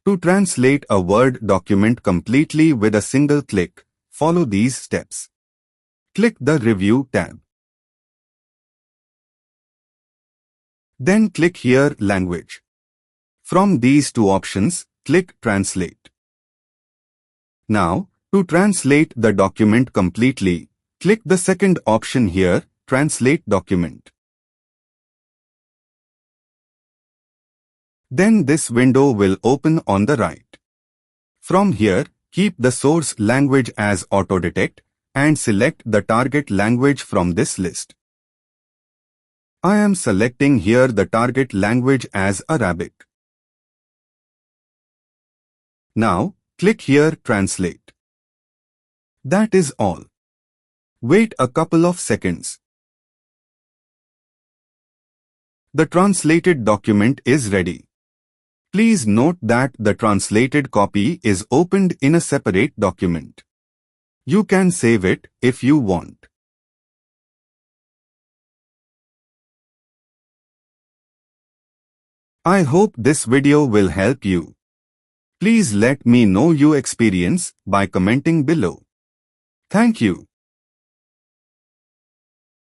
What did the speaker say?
To translate a Word document completely with a single click, follow these steps. Click the Review tab. Then click here Language. From these two options, click Translate. Now, to translate the document completely, click the second option here, Translate Document. Then this window will open on the right. From here, keep the source language as Autodetect and select the target language from this list. I am selecting here the target language as Arabic. Now, click here Translate. That is all. Wait a couple of seconds. The translated document is ready. Please note that the translated copy is opened in a separate document. You can save it if you want. I hope this video will help you. Please let me know your experience by commenting below. Thank you.